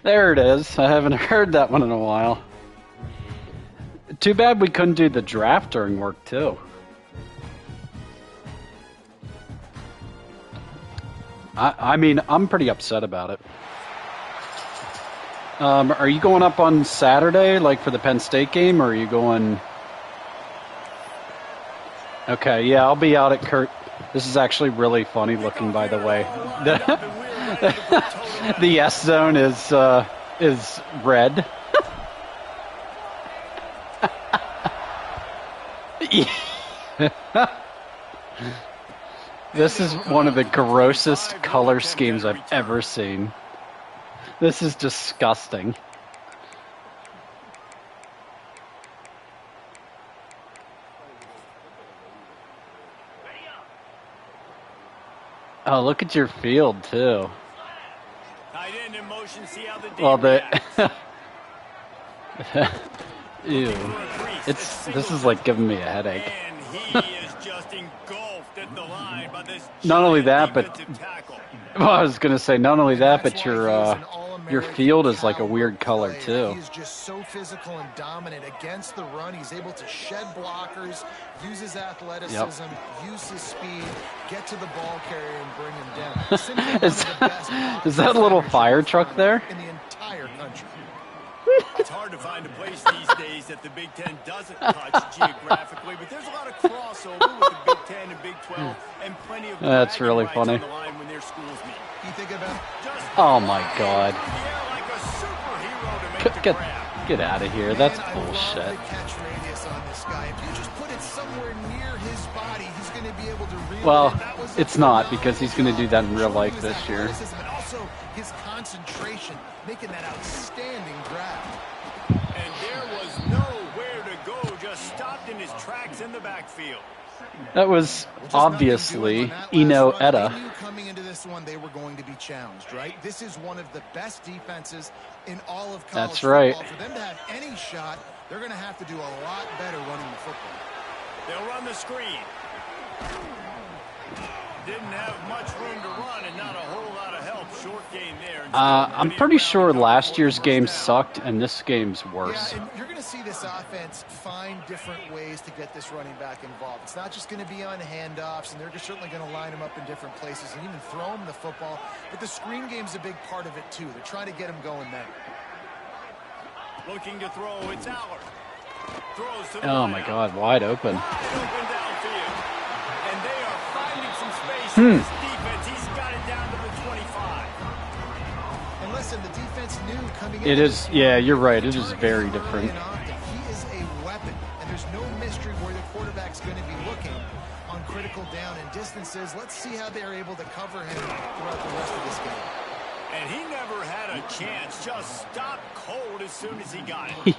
There it is. I haven't heard that one in a while. Too bad we couldn't do the draft during work, too. I mean, I'm pretty upset about it. Are you going up on Saturday, like for the Penn State game, or are you going... Okay, yeah, I'll be out at Kurt. This is actually really funny looking, by the way. The S zone is red. This is one of the grossest color schemes I've ever seen. This is disgusting. Oh, look at your field too. Well, ew. This is like giving me a headache. Not only that, but well, I was gonna say not only that, but your field is like a weird color too. He's just so physical and dominant against the run. He's able to shed blockers, use his athleticism, use his speed, get to the ball carrier and bring him down. Is that a little fire truck there? In the entire country. It's hard to find a place these days that the Big Ten doesn't touch geographically, but there's a lot of crossover with the Big Ten and Big 12, and plenty of that's really funny. on the line when their schools meet. You think about oh my God! Like a superhero to make Get out of here! That's bullshit. the catch radius on this guy. If you just put it somewhere near his body, he's going to be able to reel well, it's not because he's going to do that in real life this year. And also his concentration, making that outstanding grab. And there was nowhere to go, just stopped in his tracks in the backfield. That was obviously Eno Etta. They knew coming into this one they were going to be challenged, right? This is one of the best defenses in all of college That's right. football. For them to have any shot, they're going to have to do a lot better running the football. They'll run the screen. Didn't have much room to run and not a whole lot of help. Short game there. I'm pretty sure last year's game sucked and this game's worse. Yeah, and you're going to see this offense find different ways to get this running back involved. It's not just going to be on handoffs, and they're certainly going to line him up in different places and even throw him the football. But the screen game's a big part of it, too. They're trying to get him going there. Looking to throw, it's Aller. Throws to the Oh my God, wide open. Wide open downfield. And they are finding some space in this defense. He's got it down to the 25. And listen, the defense knew coming in. It is, yeah, you're right. It is very different. He is a weapon, and there's no mystery where the quarterback's going to be looking on critical down and distances. Let's see how they're able to cover him throughout the rest of this game. And he never had a chance. Just stopped cold as soon as he got it.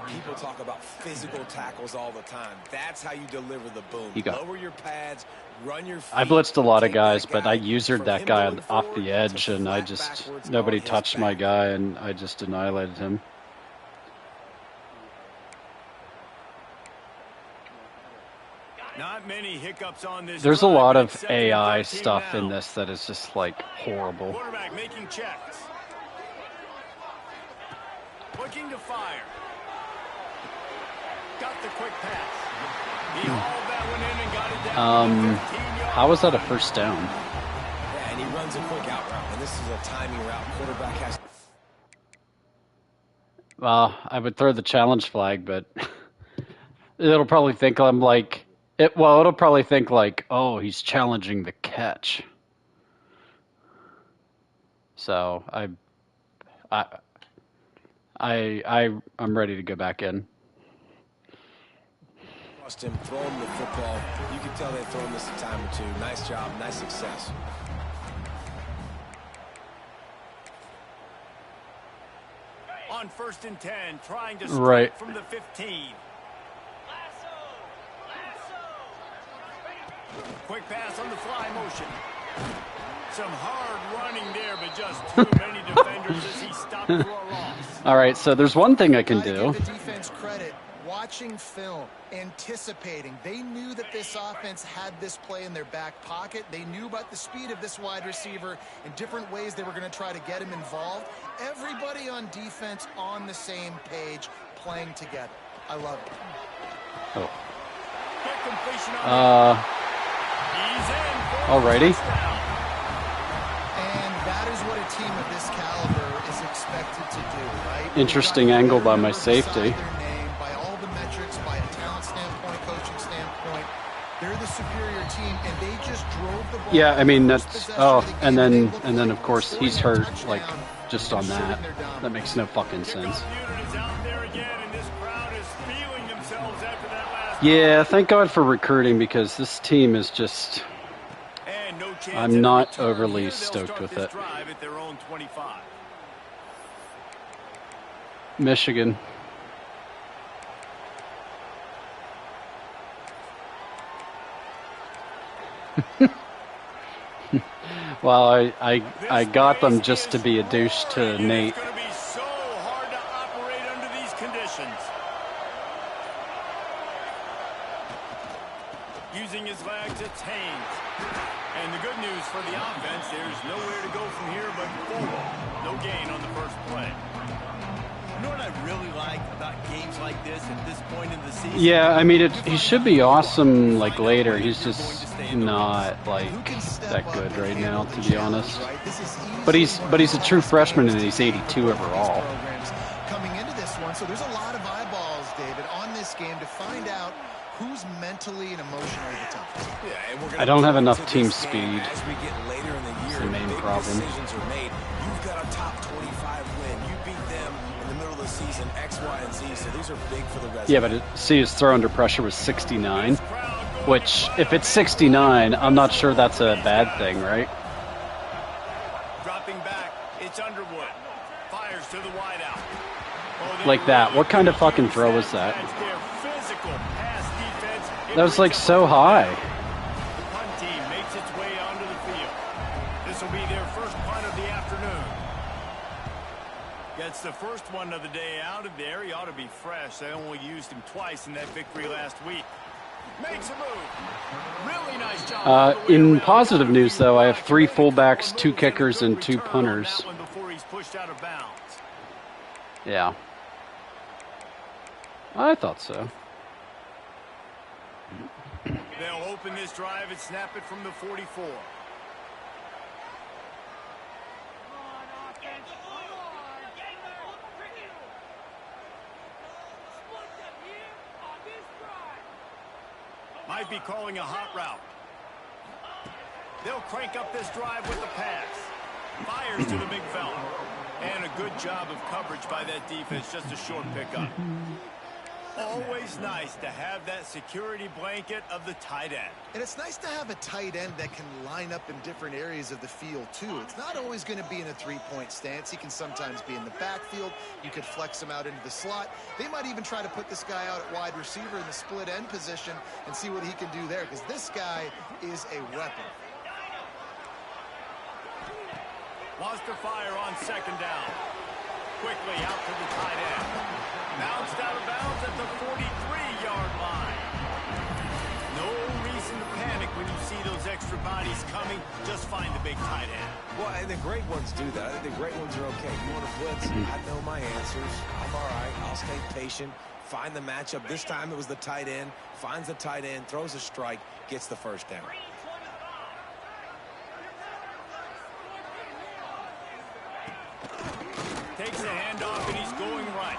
People talk about physical tackles all the time. That's how you deliver the boom. Lower your pads, run your feet. I blitzed a lot of guys, but I usered that guy off the edge, and I just, nobody touched my guy, and I just annihilated him. Not many hiccups on this. There's a lot of AI stuff in this that is just, like, horrible. Quarterback making checks. Looking to fire. Got the quick pass. He hauled that one in and got it down. How was that a first down? Yeah, and he runs a quick out route, and this is a timing route. Quarterback has. Well, I would throw the challenge flag, but it'll probably think I'm like it'll probably think like, oh, he's challenging the catch. So I'm ready to go back in. Him, throw him the football. You can tell they've thrown this a time or two. Nice job, nice success. On 1st and 10, trying to strike from the 15. Quick pass on the fly motion. Some hard running there, but just too many defenders as he stopped for a loss. All right, so there's one thing I can do. watching film, anticipating. They knew that this offense had this play in their back pocket. They knew about the speed of this wide receiver and different ways they were going to try to get him involved. Everybody on defense on the same page, playing together. I love it. Oh. Alrighty. And that is what a team of this caliber is expected to do, right? Interesting angle by my safety. By all the metrics, by a talent standpoint, coaching standpoint, they're the superior team, and they just drove the ball. Yeah, I mean that's and then of course he's hurt like just on that. That makes no fucking sense. Yeah, thank God for recruiting because this team is just. I'm not overly stoked with it. Michigan. Well, I got them just to be a douche to Nate. It's going to be so hard to operate under these conditions. Using his legs, it's Haynes. And the good news for the offense, there's nowhere to go from here but forward. No gain on the first play. You know what I really like about games like this at this point in the season? Yeah, I mean, he should be awesome like later. He's just not like that good right now, to be honest. But he's a true freshman and he's 82 overall. Coming into this one, so there's a lot of eyeballs, David, on this game to find out who's mentally and emotionally the toughest. I don't have enough team speed. As we get later in the year, it's the main problem. Decisions are made. You've got a top 25 win. You beat them in the middle of the season, X, Y, and Z. So these are big for the rest. Yeah, but see, his throw under pressure was 69, which if it's 69, I'm not sure that's a bad thing, right? Dropping back, it's Underwood. Fires to the wideout. Like that. What kind of fucking throw was that? That was like so high. The punt team makes its way onto the field. This will be their first punt of the afternoon. Gets the first one of the day out of there. He ought to be fresh. They only used him twice in that victory last week. Makes a move. Really nice job. In positive news, though, I have 3 fullbacks, 2 kickers, and 2 punters. Before he's pushed out of bounds. Yeah. I thought so. They'll open this drive and snap it from the 44. Might be calling a hot route. They'll crank up this drive with the pass. Fires to the big fella. And a good job of coverage by that defense. Just a short pickup. Always nice to have that security blanket of the tight end. And it's nice to have a tight end that can line up in different areas of the field, too. It's not always going to be in a three-point stance. He can sometimes be in the backfield. You could flex him out into the slot. They might even try to put this guy out at wide receiver in the split end position and see what he can do there, because this guy is a weapon. Wants to fire on second down. Quickly out to the tight end. Bounced out of bounds at the 43-yard line. No reason to panic when you see those extra bodies coming. Just find the big tight end. Well, and the great ones do that. I think the great ones are okay. You want to blitz? I know my answers. I'm all right. I'll stay patient. Find the matchup. This time it was the tight end. Finds the tight end, throws a strike, gets the first down. Takes the handoff, and he's going right.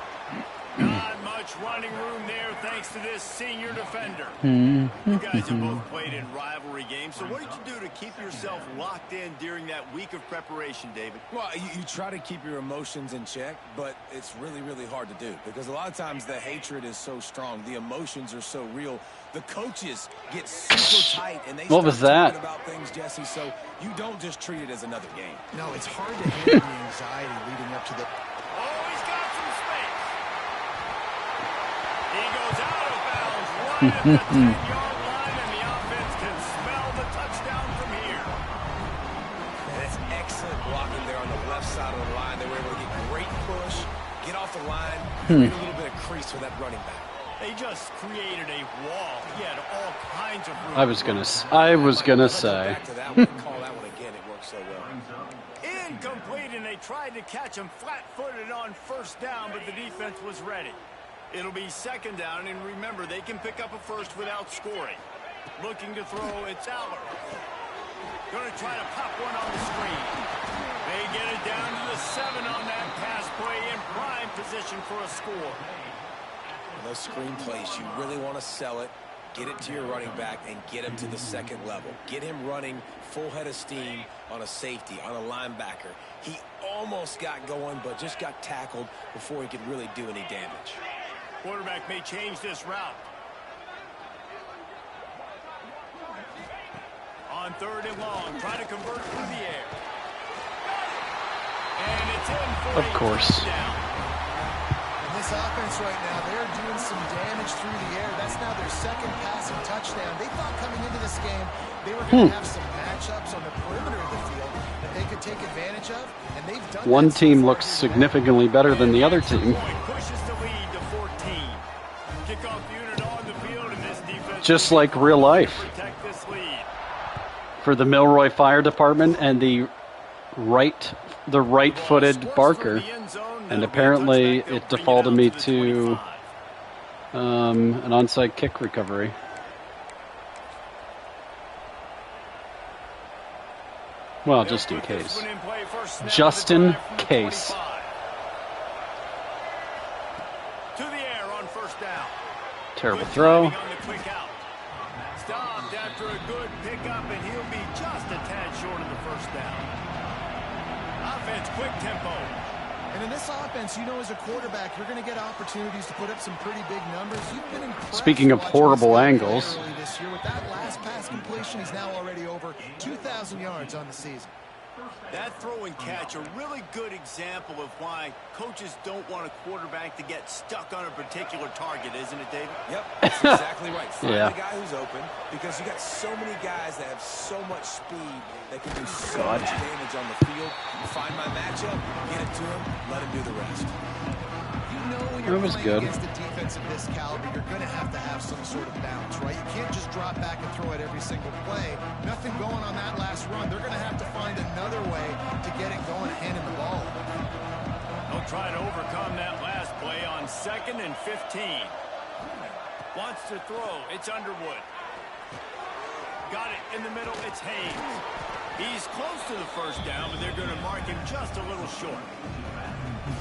Not much running room there thanks to this senior defender. You guys have both played in rivalry games, so what did you do to keep yourself locked in during that week of preparation, David? Well, you try to keep your emotions in check, but it's really, really hard to do because a lot of times the hatred is so strong. The emotions are so real. The coaches get super tight, and they What was start that? talking about things, Jesse, so you don't just treat it as another game. No, it's hard to handle the anxiety leading up to the... Oh, he's got some space. He goes out of bounds right at the 10-yard line, and the offense can smell the touchdown from here. And it's excellent blocking there on the left side of the line. They were able to get great push, get off the line, create a little bit of crease for that running back. They just created a wall. He had all kinds of room. I was gonna say. Back to that one, call that one again. It worked so well. Incomplete, and they tried to catch him flat-footed on first down, but the defense was ready. It'll be second down, and remember, they can pick up a first without scoring. Looking to throw, it's Aller. Going to try to pop one on the screen. They get it down to the 7 on that pass play in prime position for a score. Those screen plays, you really want to sell it, get it to your running back, and get him to the second level. Get him running full head of steam on a safety, on a linebacker. He almost got going, but just got tackled before he could really do any damage. Quarterback may change this route. On 3rd and long, try to convert through the air. And it's in for Of course. This offense right now, they're doing some damage through the air. That's now their second passing touchdown. They thought coming into this game they were going to have some matchups on the perimeter of the field that they could take advantage of, and they've done One that so team far looks here today. significantly better than the other team. Pushes the lead to 14. Kickoff unit on the field, and this defense Just like real life. protect this lead. For the Milroy Fire Department and the right-footed Barker. And apparently it defaulted me to an onside kick recovery. Well, just in case. Just in case. To the air on first down. Terrible Good throw. timing on the quick out. Stopped after a good pickup, and he'll be just a tad short of the first down. Offense, quick tempo. And in this offense, you know, as a quarterback, you're going to get opportunities to put up some pretty big numbers. You've been impressed. Speaking of watching horrible this guy angles. early this year. With that last pass completion, he's now already over 2,000 yards on the season. That throw and catch, a really good example of why coaches don't want a quarterback to get stuck on a particular target, isn't it, David? Yep, that's exactly right. Find Yeah. the guy who's open, because you got so many guys that have so much speed that can do so God. much damage on the field. You find my matchup, get it to him, let him do the rest. You know when you're That was playing good. against a defense of this caliber, you're going to have some sort of bounce, right? You can't just drop back and throw it every single play. Nothing going on that last run. They're going to have to find another way to get it going, handing the ball. They'll try to overcome that last play on 2nd and 15. Wants to throw. It's Underwood. Got it in the middle. It's Haynes. He's close to the first down, but they're going to mark him just a little short.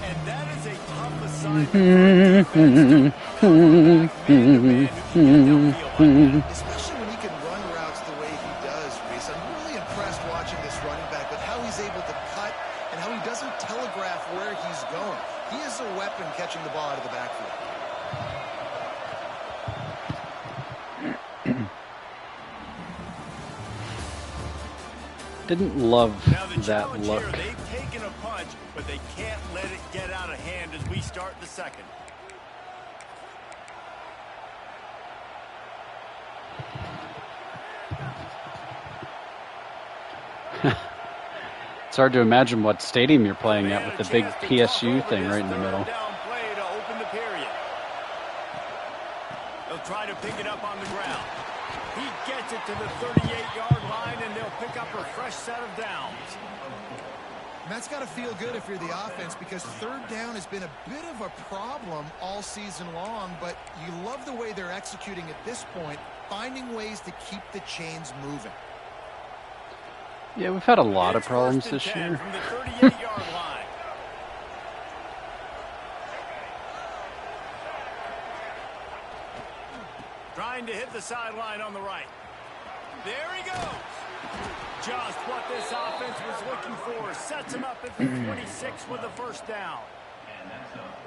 And that is a tough assignment for a defense to man-to-man who can get downfield like that. Especially when he can run routes the way he does, Reese. I'm really impressed watching this running back with how he's able to cut and how he doesn't telegraph where he's going. He is a weapon catching the ball out of the backfield. Didn't love Now the that challenge look. here, they've taken a punch, but they can't let it get out of hand as we start the second. It's hard to imagine what stadium you're playing at with the big PSU thing right in the middle. Down play to open the period. They'll try to pick it up on the ground. He gets it to the 38-yard line, and they'll pick up a fresh set of downs. And that's got to feel good if you're the offense, because third down has been a bit of a problem all season long, but you love the way they're executing at this point, finding ways to keep the chains moving. Yeah, we've had a lot of It's problems 1st and this 10 year. from the 38-yard line. Trying to hit the sideline on the right. There he goes. Just what this offense was looking for. Sets him up at the 26 with the first down.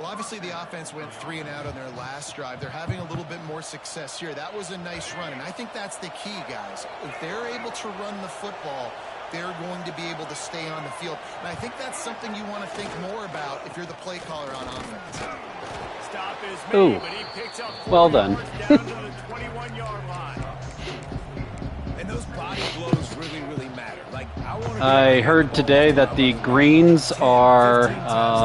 Well, obviously the offense went 3 and out on their last drive. They're having a little bit more success here. That was a nice run, and I think that's the key, guys. If they're able to run the football, they're going to be able to stay on the field. And I think that's something you want to think more about if you're the play caller on offense. Stop is Ooh. made, but he picks up 4 Well done. yards down to the 21-yard line. And those body blows really, really matter. Like, I heard today that the Greens are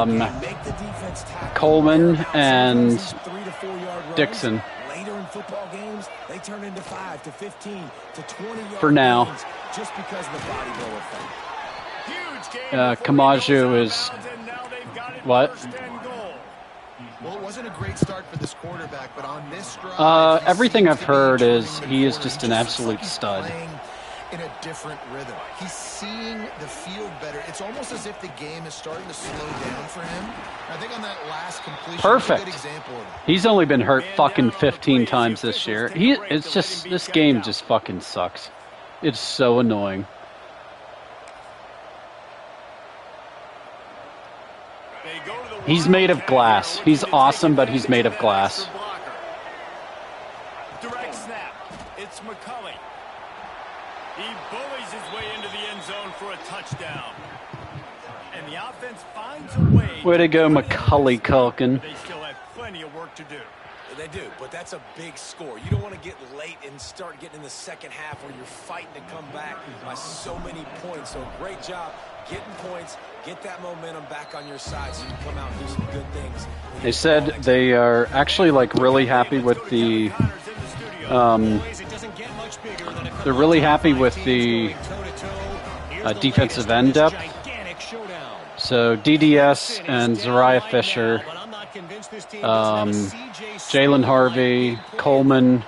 make the defense tackle. Coleman and 3 to 4 yard Dixon. Later in football games, they turn into 5 to 15 to 20 yards for now. Just because of the body blow effect. Kamaju is what? Well, it wasn't a great start for this quarterback, but on this drive, everything I've heard is he is just an absolute stud. In a different rhythm. He's seeing the field better. It's almost as if the game is starting to slow down for him. I think on that last completion, perfect. A good example of it. He's only been hurt fucking 15 times this year. It's just, this game just fucking sucks. It's so annoying. He's made of glass. He's awesome, but he's made of glass. Direct snap. It's McCulley. He bullies his way into the end zone for a touchdown. And the offense finds a way. Way to go, Macaulay Culkin. They still have plenty of work to do. They do, but that's a big score. You don't want to get late and start getting in the second half where you're fighting to come back by so many points. So great job getting points, get that momentum back on your side so you can come out and do some good things. They said they are actually like really happy with the they're really happy with the defensive end depth. So DDS and Zariah Fisher, Jalen Harvey, Coleman,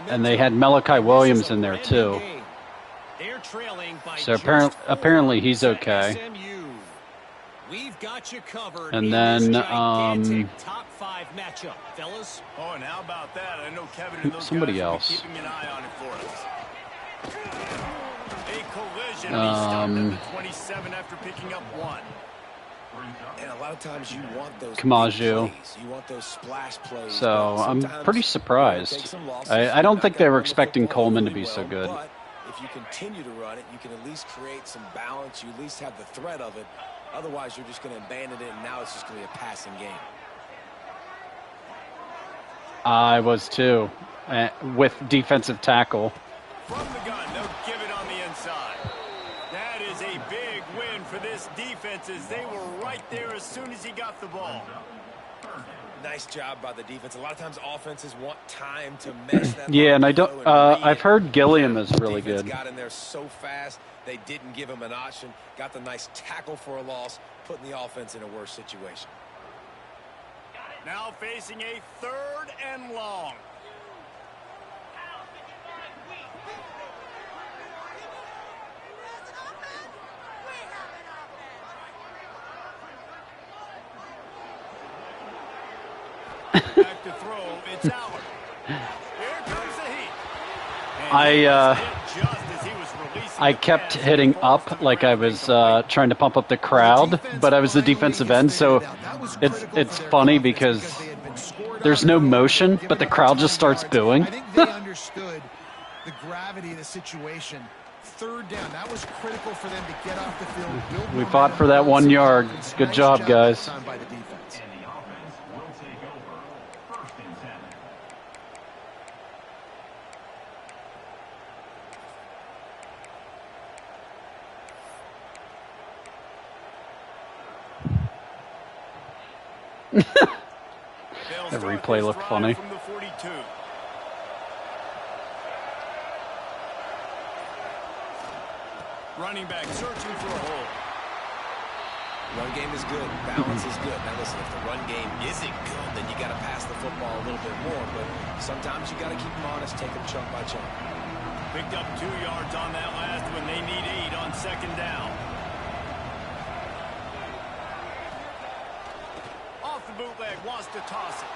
and they had Malachi Williams in there too. So apparently he's okay. And then top 5 matchup, fellas. Oh, and how about that? I know Kevin and those somebody guys else. Keeping an eye on it for us. A collision. He stopped at the 27 after picking up 1. And a lot of times you want those Kamaju. plays. You want those splash plays. So I'm pretty surprised. I don't think they were expecting Coleman to be so good. But if you continue to run it, you can at least create some balance. You at least have the threat of it. Otherwise, you're just going to abandon it, and now it's just going to be a passing game. I was too, with defensive tackle. From the gun, they'll give it on the inside. That is a big win for this defense as they were right there as soon as he got the ball. Nice job by the defense. A lot of times offenses want time to mesh that. Yeah, and I don't. I've heard Gilliam is really defense good. Got in there so fast, they didn't give him an option. Got the nice tackle for a loss, putting the offense in a worse situation. Now facing a 3rd and long. Back to throw, it's Howard. Here comes the heat. I kept hitting up like I was trying to pump up the crowd, but I was the defensive end, so it's funny because there's no motion, but the crowd just starts booing. I think they understood the gravity of the situation. 3rd down, that was critical for them to get off the field. We fought for that 1 yard. Good job, guys. By the defense. The replay looked funny. From the 42. Running back searching for a hole. Run game is good. Balance is good. Now listen, if the run game isn't good, then you got to pass the football a little bit more. But sometimes you got to keep them honest, take them chunk by chunk. Picked up 2 yards on that last one. They need 8 on 2nd down. Off the bootleg, wants to toss it.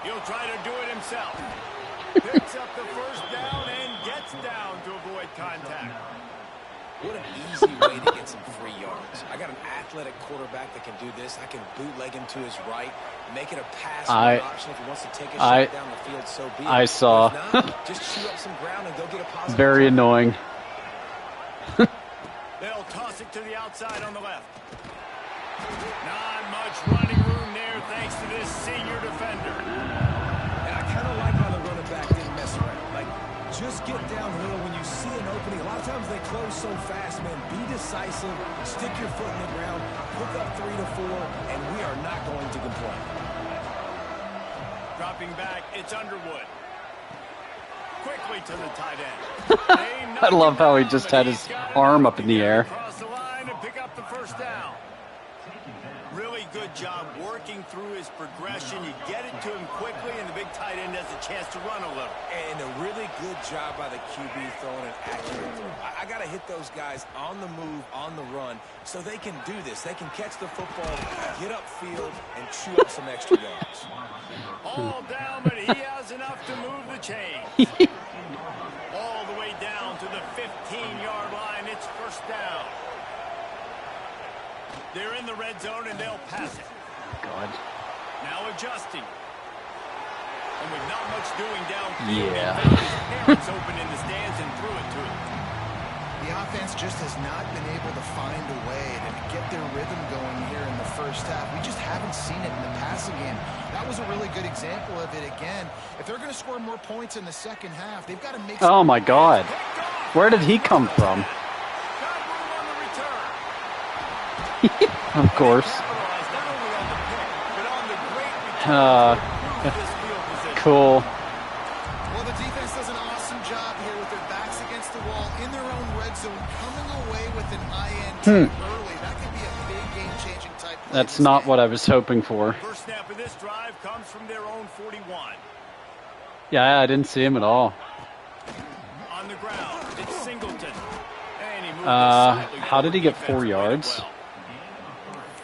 He'll try to do it himself. Picks up the 1st down and gets down to avoid contact. What an easy way to get some free yards. I got an athletic quarterback that can do this. I can bootleg him to his right, make it a pass option if he wants to take a shot down the field, so be it. I saw. Not, just shoot up some ground and go get a positive. Very annoying. They'll toss it to the outside on the left. Not much running room there thanks to this senior defender. And I kind of like how the running back didn't mess around. Like, just get downhill when you see an opening. A lot of times they close so fast, man. Be decisive, stick your foot in the ground, pick up 3 to 4, and we are not going to complain. Dropping back, it's Underwood. Quickly to the tight end. I love how he just had his arm up in the air. Across the line and pick up the first down. Really good job working through his progression. You get it to him quickly, and the big tight end has a chance to run a little. And a really good job by the QB throwing an accurate throw. I got to hit those guys on the move, on the run, so they can do this. They can catch the football, get upfield, and chew up some extra yards. All down, but he has enough to move the chain. All the way down to the 15-yard line. It's first down. They're in the red zone, and they'll pass it. God. Now adjusting. And with not much doing downfield, Yeah. he found his parents open in the stands and threw it to him. The offense just has not been able to find a way to get their rhythm going here in the first half. We just haven't seen it in the passing game. That was a really good example of it again. If they're going to score more points in the second half, they've got to make... Oh, my God. Where did he come from? Of course. Cool. Well, the defense does an awesome job here with their backs against the wall in their own red zone, coming away with an INT early. That could be a big game-changing type play. That's not what I was hoping for. First snap of this drive comes from their own 41. Yeah, I didn't see him at all. On the ground, it's Singleton. And he moved slightly How did he get 4 forward. yards? Well.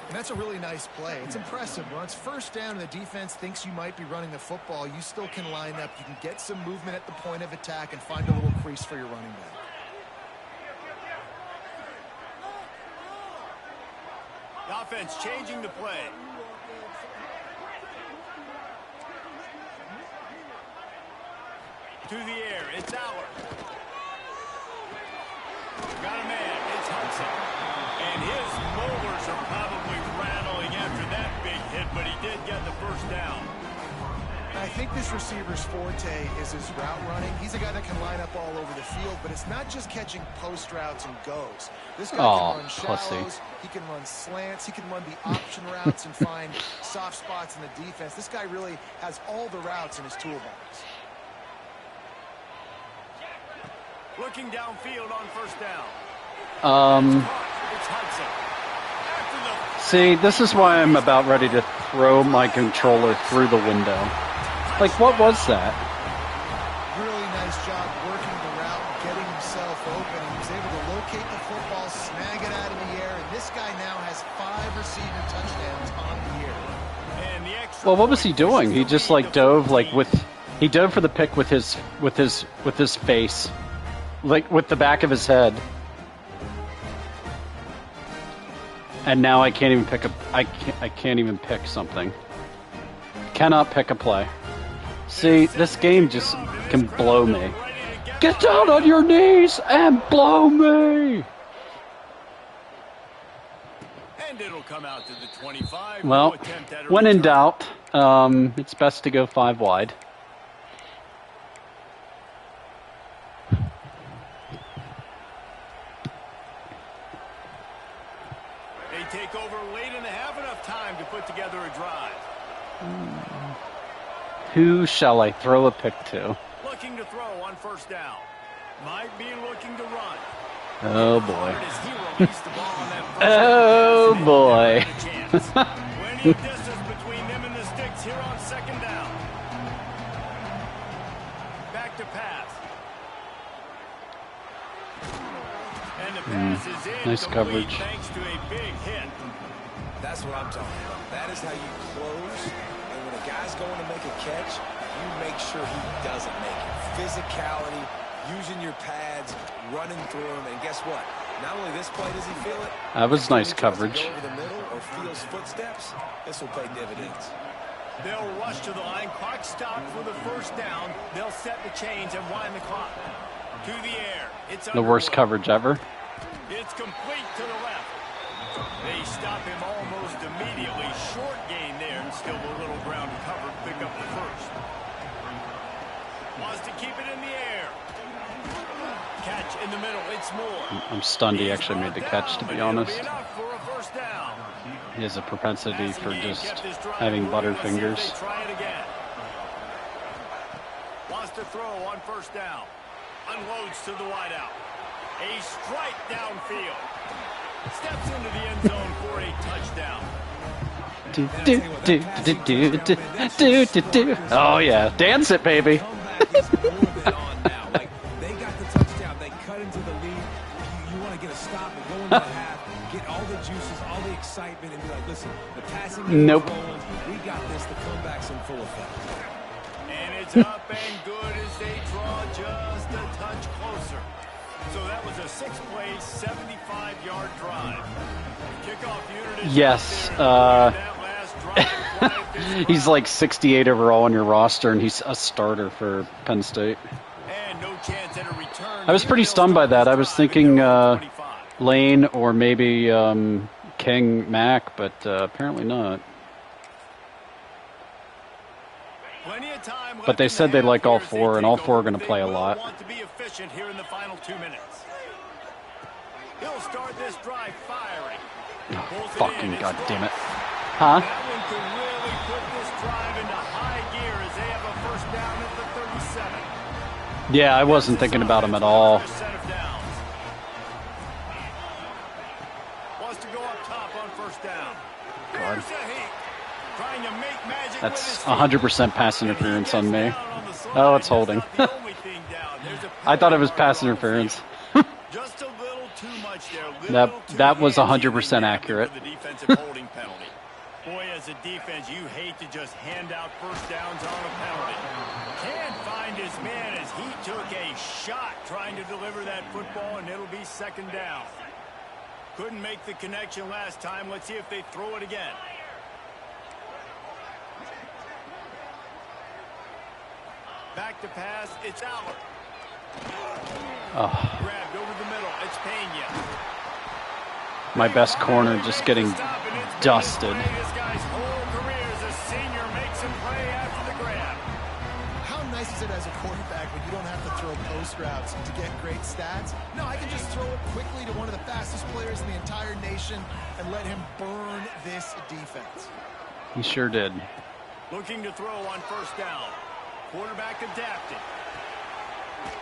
And that's a really nice play. It's impressive. When it's first down and the defense thinks you might be running the football, you still can line up. You can get some movement at the point of attack and find a little crease for your running back. The offense changing the play. To the air, it's Aller. Got a man, it's Hudson. And his molars are probably rattling after that big hit, but he did get the first down. I think this receiver's forte is his route running. He's a guy that can line up all over the field, but it's not just catching post routes and goes. This guy can run shallows, he can run slants, he can run the option routes and find soft spots in the defense. This guy really has all the routes in his toolbox. Looking downfield on first down. It's Hudson. See, this is why I'm about ready to throw my controller through the window. Like, what was that? Really nice job working the route, getting himself open. He was able to locate the football, snag it out of the air, and this guy now has 5 receiving touchdowns on the year. And the extra Well, what was he doing? He just like dove he dove for the pick with his face, like with the back of his head. And now I can't even pick I can't even pick something. Cannot pick a play. See, this game just can blow me. Get down on your knees and blow me. And it'll come out to the 25. Well, when in doubt, it's best to go 5 wide. They take over late and have enough time to put together a drive. Who shall I throw a pick to? Looking to throw on first down. Might be looking to run. Oh boy. Oh boy. Plenty of distance between them and the sticks here on second down. Back to pass. And the pass is in. Nice coverage. Thanks to a big hit. That's what I'm talking about. That is how you close. And when a guy's going to make a catch, you make sure he doesn't make it. Physicality, using your pads, running through him, and guess what? Not only this play does he feel it. That was nice coverage. Go over the middle or feels footsteps. This will pay dividends. They'll rush to the line. Clock stopped for the first down. They'll set the chains and wind the clock. To the air. It's The worst coverage ever. It's complete to the left. They stop him almost immediately. Short gain there, and still a little ground to cover. Pick up the first. Wants to keep it in the air. Catch in the middle. It's Moore. I'm stunned he actually made the catch, to be honest. It'll be enough for a first down. He has a propensity for just having butterfingers. Try it again. to throw on first down. Unloads to the wideout. A strike downfield. Steps into the end zone for a touchdown. Oh yeah, dance it, baby. They got the touchdown. They cut into the lead. You want to get a stop and go into the half, get all the juices, all the excitement, and be like, listen, the passing game is rolling. We got this. The comeback's in full effect. And it's up and good as they draw just a touch closer. So that was a 6-play, 75-yard drive. Kickoff unit is yes. He's like 68 overall on your roster, and he's a starter for Penn State. And no chance at a return. I was pretty stunned by that. I was thinking Lane or maybe King Mack, but apparently not. But they said they like all four, and all four are going to play a lot. Want to be efficient here in the final 2 minutes. He'll start this drive firing. Oh, fucking goddamn it! Huh? That one could really put this drive into high gear as they have a first down at the 37. Yeah, I wasn't thinking about him at all. Wants to go up top on first down. God. Trying to make magic. That's 100% pass interference on me. Oh, it's holding. I thought it was pass interference. Just a little too much there. That was 100% accurate. The defensive holding penalty. Boy, as a defense, you hate to just hand out first downs on a penalty. Can't find his man as he took a shot trying to deliver that football, and it'll be second down. Couldn't make the connection last time. Let's see if they throw it again. Back to pass. It's Aller. Oh. Grabbed over the middle. It's Pena. My best corner just getting dusted. This guy's whole career as a senior makes him play after the grab. How nice is it as a quarterback when you don't have to throw post routes to get great stats? No, I can just throw it quickly to one of the fastest players in the entire nation and let him burn this defense. He sure did. Looking to throw on first down. Quarterback adapted.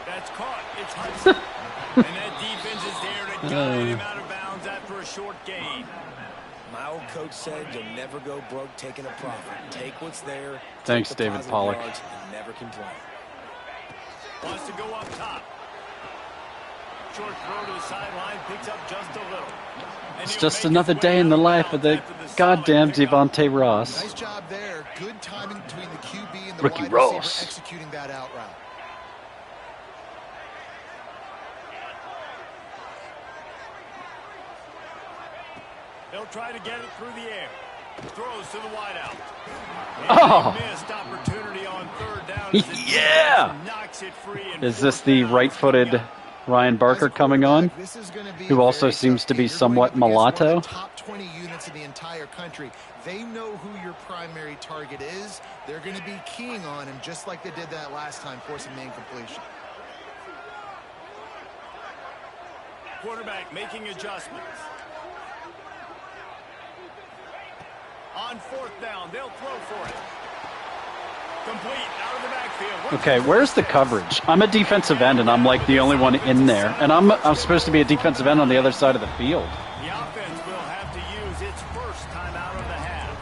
That's caught. It's Hudson. And that defense is there to guide him out of bounds after a short gain. My old coach said you'll never go broke taking a profit. Take what's there. Thanks, David Pollock. And never complain. Wants to go up top. Short throw to the sideline, picks up just a little. It's just another day in the life of the goddamn Devontae Ross. Nice job there. Good timing between the QB and the Ricky wide Ross receiver executing that out route. They'll try to get it through the air. Throws to the wideout. Oh. Missed opportunity on third down. Yeah. Knocks it free and Is this the right-footed Ryan Barker coming on, who also seems to be somewhat mulatto? Top 20 units in the entire country. They know who your primary target is. They're going to be keying on him just like they did that last time, forcing the incompletion. Quarterback making adjustments. On fourth down, they'll throw for it. Complete out of the backfield. Okay, where's the coverage? I'm a defensive end, and I'm like the only one in there. And I'm supposed to be a defensive end on the other side of the field. The offense will have to use its first time out of the half.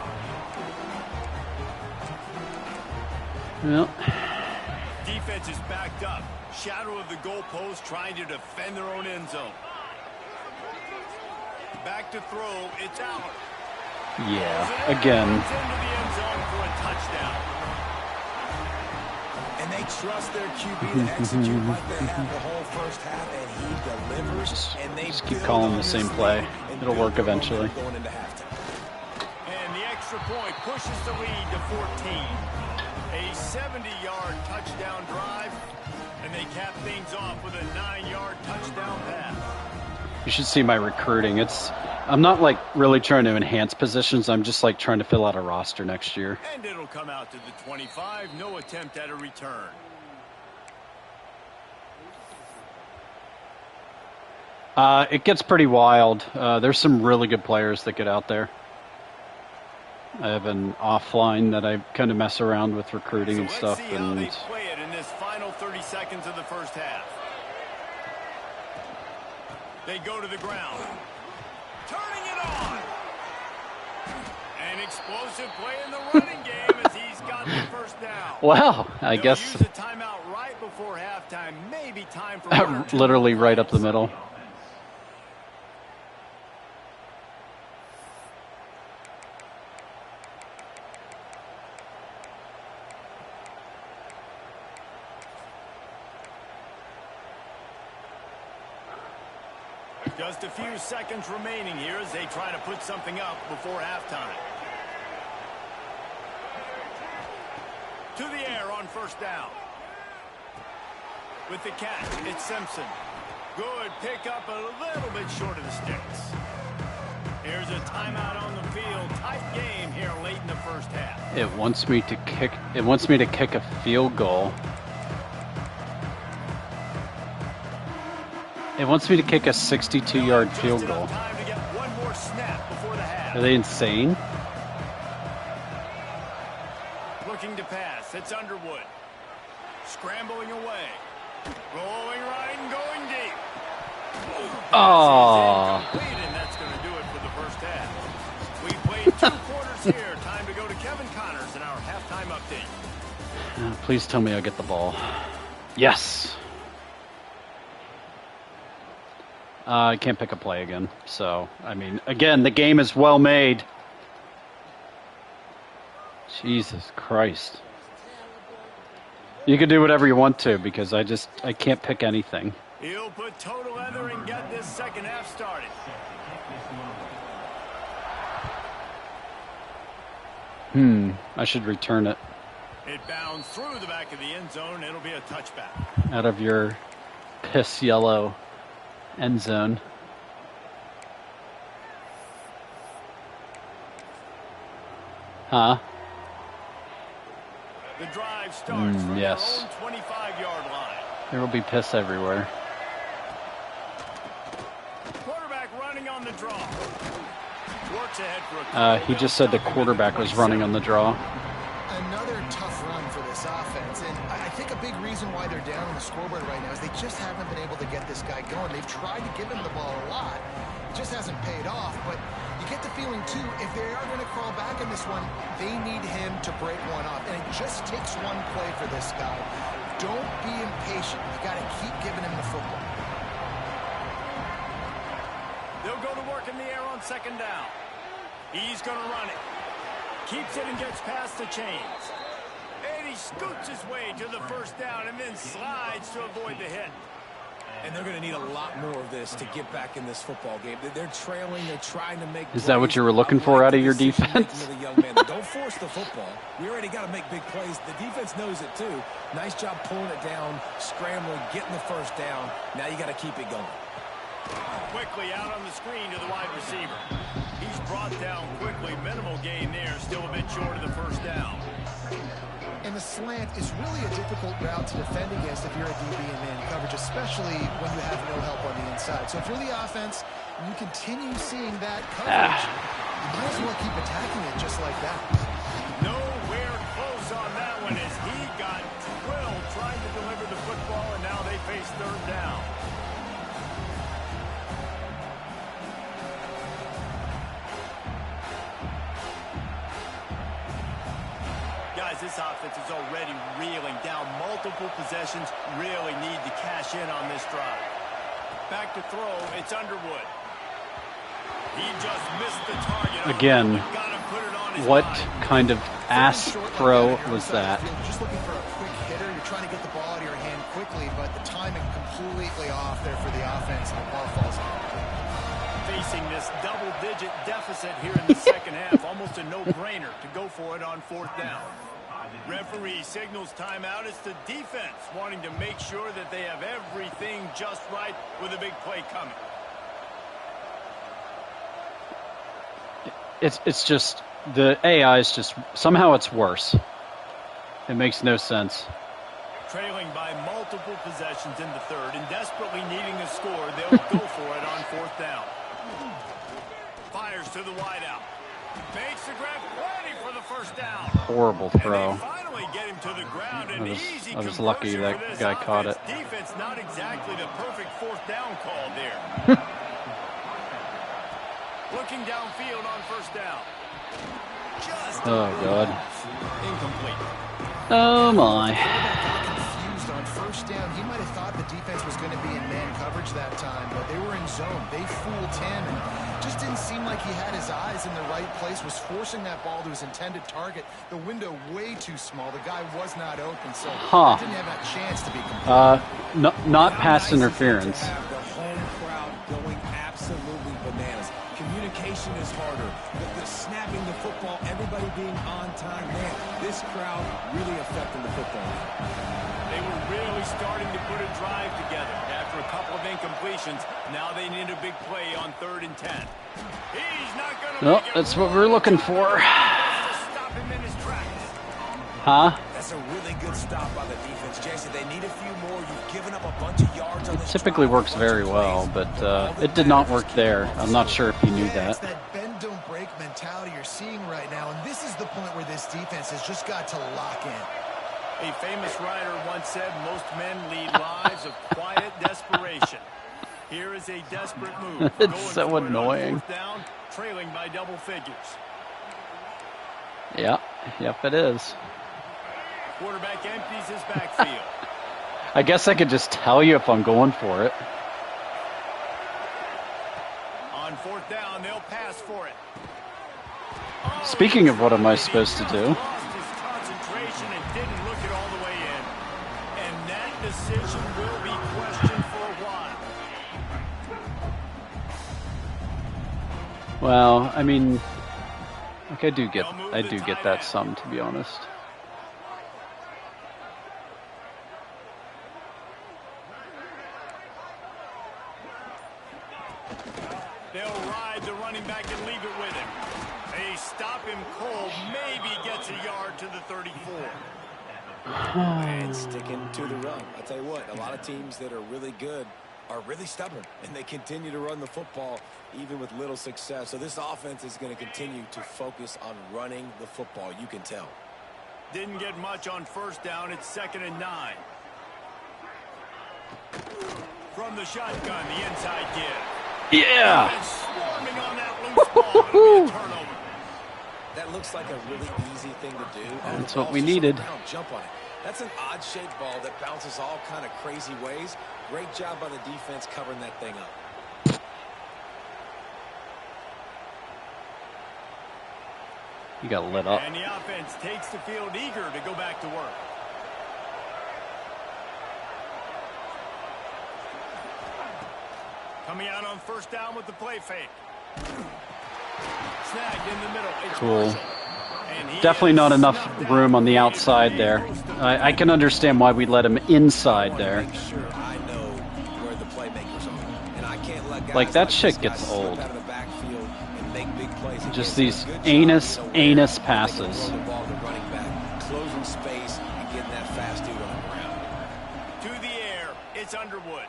Well. Defense is backed up. Shadow of the goalpost trying to defend their own end zone. Back to throw. It's out. Yeah, again. Into the end zone for a touchdown. And they trust their QB to execute like they have the whole first half, and he delivers. And they just keep calling the same play. It'll work eventually. Going into halftime. And the extra point pushes the lead to 14. A 70-yard touchdown drive, and they cap things off with a 9-yard touchdown pass. You should see my recruiting. I'm not like really trying to enhance positions. I'm just like trying to fill out a roster next year. And it'll come out to the 25. No attempt at a return. It gets pretty wild. There's some really good players that get out there. I have an offline that I kind of mess around with recruiting and stuff. Let's see how they play it in this final 30 seconds of the first half. They go to the ground. Turning it on. An explosive play in the running game as he's got the first down. Wow, I guess. Use a timeout right before halftime. Maybe time for literally right up the middle. Just a few seconds remaining here as they try to put something up before halftime. To the air on first down. With the catch, it's Simpson. Good pickup, a little bit short of the sticks. Here's a timeout on the field. Tight game here late in the first half. It wants me to kick. It wants me to kick a field goal. It wants me to kick a 62-yard field goal. Time to get one more snap before the half. Are they insane? Looking to pass. It's Underwood. Scrambling away. Rolling right and going deep. Oh. And that's going to do it for the first half. We played 2 quarters here. Time to go to Kevin Connors in our halftime update. Please tell me I get the ball. Yes. I can't pick a play again. So, I mean, again, the game is well made. Jesus Christ. You can do whatever you want to because I can't pick anything. He'll put total leather and get this second half started. I should return it. It bounds through the back of the end zone. It'll be a touchback. Out of your piss yellow end zone. Huh? The drive starts from yes. their own 25-yard line. There will be piss everywhere. Quarterback running on the draw. Works ahead for He just said the quarterback was running on the draw. Another tough run for this offense, and I think a big reason why they're down on the scoreboard right now is they just haven't been able to get this guy going. They've tried to give him the ball a lot. It just hasn't paid off, but you get the feeling, too, if they are going to crawl back in this one, they need him to break one off, and it just takes one play for this guy. Don't be impatient. You got to keep giving him the football. They'll go to work in the air on second down. He's going to run it. Keeps it and gets past the chains. And he scoots his way to the first down and then slides to avoid the hit. And they're going to need a lot more of this to get back in this football game. They're trailing. They're trying to make. Is that what you were looking for out of your defense? Young man. Don't force the football. We already got to make big plays. The defense knows it too. Nice job pulling it down, scrambling, getting the first down. Now you got to keep it going. Quickly out on the screen to the wide receiver. He's brought down quickly. Minimal gain there. Still a bit short of the first down. And the slant is really a difficult route to defend against if you're a DB in man coverage, especially when you have no help on the inside. So if you're the offense and you continue seeing that coverage, you might as well keep attacking it just like that. Nowhere close on that one as he got drilled trying to deliver the football, and now they face third down. This offense is already reeling down multiple possessions, really need to cash in on this drive. Back to throw, it's Underwood. He just missed the target. Again, what kind of ass throw was that? Just looking for a quick hitter. You're trying to get the ball out of your hand quickly, but the timing completely off there for the offense, and the ball falls out. Facing this double-digit deficit here in the second half, almost a no-brainer to go for it on fourth down. Referee signals timeout. It's the defense wanting to make sure that they have everything just right with a big play coming. It's just, the AI is just, somehow it's worse. It makes no sense. Trailing by multiple possessions in the third and desperately needing a score, they'll go for it on fourth down. Fires to the wideout. Makes the grab plenty for the first down. Horrible And throw. they finally get him to the ground. An easy I was lucky conversion that for this guy caught it. Defense not exactly the perfect fourth down call there. Looking downfield on first down. Oh, God. Incomplete. Oh, my. Confused on first down. He might have thought the defense was going to be in man coverage that time, but they were in zone. They fooled him and just didn't seem like he had his eyes in the right place, was forcing that ball to his intended target. The window way too small. The guy was not open, so didn't have a chance to be complete. Not pass interference. The home crowd going absolutely bananas. Communication is harder. The snapping the football, everybody being on time. Man, this crowd really affecting the football. They were really starting to put a drive together. After a couple of incompletions, now they need a big play on 3rd and 10. He's not going to make it. That's what we're looking for. Stop him in his tracks. Huh? That's a really good stop by the defense, Jason. They need a few more. You've given up a bunch of yards on this Typically drive, works very well, but it did not work there. I'm not sure if you knew It's that. that bend don't break mentality you're seeing right now, and this is the point where this defense has just got to lock in. A famous writer once said, most men lead lives of quiet desperation. Here is a desperate move. It's Going so for it on annoying. 4th down, trailing by double figures. Yeah, yep, it is. Quarterback empties his backfield. I guess I could just tell you if I'm going for it. On 4th down, they'll pass for it. Speaking of what am I supposed to do? Lost his concentration and didn't look it all the way in. And that decision will be questioned for a while. Well, I mean, like I do get that some, to be honest. They'll ride the running back and leave it with him. They stop him cold, maybe gets a yard to the 34. And sticking to the run. I'll tell you what, a lot of teams that are really good are really stubborn, and they continue to run the football even with little success. So this offense is going to continue to focus on running the football. You can tell. Didn't get much on first down. It's 2nd and 9. From the shotgun, the inside give. Yeah! And swarming on that loose ball. It'll be a turnover. That looks like a really easy thing to do. That's what we needed. Jump on it. That's an odd-shaped ball that bounces all kind of crazy ways. Great job by the defense covering that thing up. You got lit up. And the offense takes the field eager to go back to work. Coming out on first down with the play fake. Snagged in the middle. It's Cool. Marshall. And he Definitely is not enough snuffed room out. on the outside there. I can understand why we let him inside there. Make sure I know where the playmakers are, and I can't let guys Like, that this shit guy gets slip old. out of the backfield and make big plays. Just Against these a good job, anus you know, where passes. they can throw the ball to the running back, closing space and getting that fast dude on the ground. To the air. It's Underwood.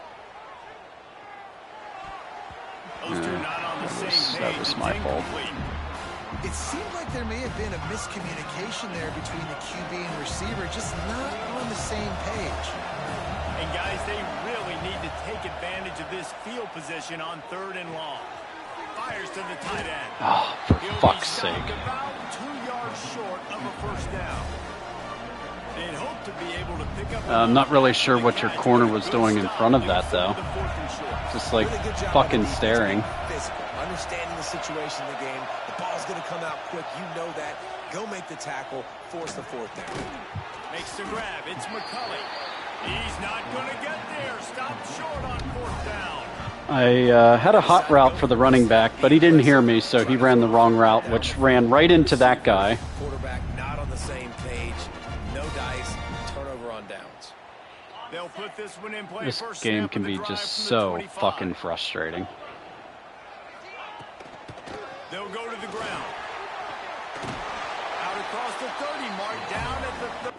Those two not on the same That page. was It's my fault. incomplete. It seemed like there may have been a miscommunication there between the QB and receiver, just not on the same page. And guys, they really need to take advantage of this field position on 3rd and long. Fires to the tight end. Oh, for He'll be fuck's stopped sake. about 2 yards short of a first down. They'd hope to be able to pick up. I'm not really sure what your corner was doing in front of that, though. Just like Really good job by the fucking defense staring. being physical, understanding the situation in the game. The ball's going to come out quick. You know that. Go make the tackle. Force the 4th down. Makes the grab. It's McCulley. He's not going to get there. Stopped short on 4th down. I had a hot route for the running back, but he didn't hear me, so he ran the wrong route, which ran right into that guy. Quarterback not on the same page. No dice. Turnover on downs. They'll put this one in play. This First game snap can of the be drive just from the so 25. fucking frustrating. They'll go to the ground. Out across the 30 mark, down at the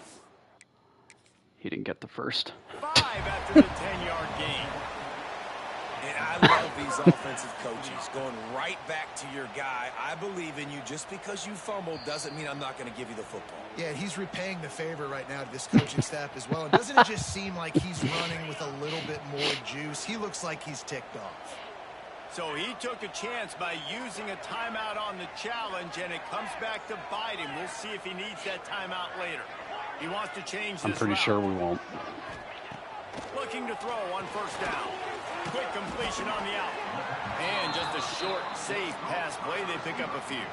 He didn't get the first. 5 after the 10-yard gain. And I love these offensive coaches going right back to your guy. I believe in you. Just because you fumbled doesn't mean I'm not going to give you the football. Yeah, he's repaying the favor right now to this coaching staff as well. And doesn't it just seem like he's running with a little bit more juice? He looks like he's ticked off. So he took a chance by using a timeout on the challenge, and it comes back to bite him. We'll see if he needs that timeout later. He wants to change this I'm pretty route. sure we won't. Looking to throw on first down. Quick completion on the out. And just a short, safe pass play. They pick up a few.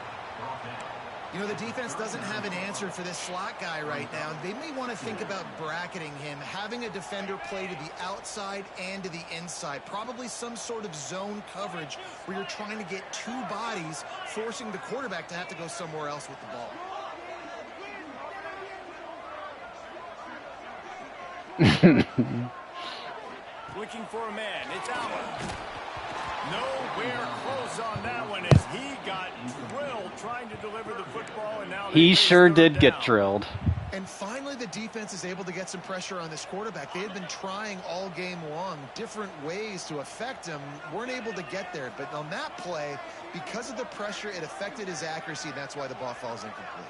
You know, the defense doesn't have an answer for this slot guy right now. They may want to think about bracketing him, having a defender play to the outside and to the inside. Probably some sort of zone coverage where you're trying to get two bodies, forcing the quarterback to have to go somewhere else with the ball. Looking for a man. It's Allen. Nowhere close on that one as he got drilled trying to deliver the football, and now He sure did get drilled. And finally, the defense is able to get some pressure on this quarterback. They had been trying all game long different ways to affect him, weren't able to get there. But on that play, because of the pressure, it affected his accuracy, and that's why the ball falls incomplete.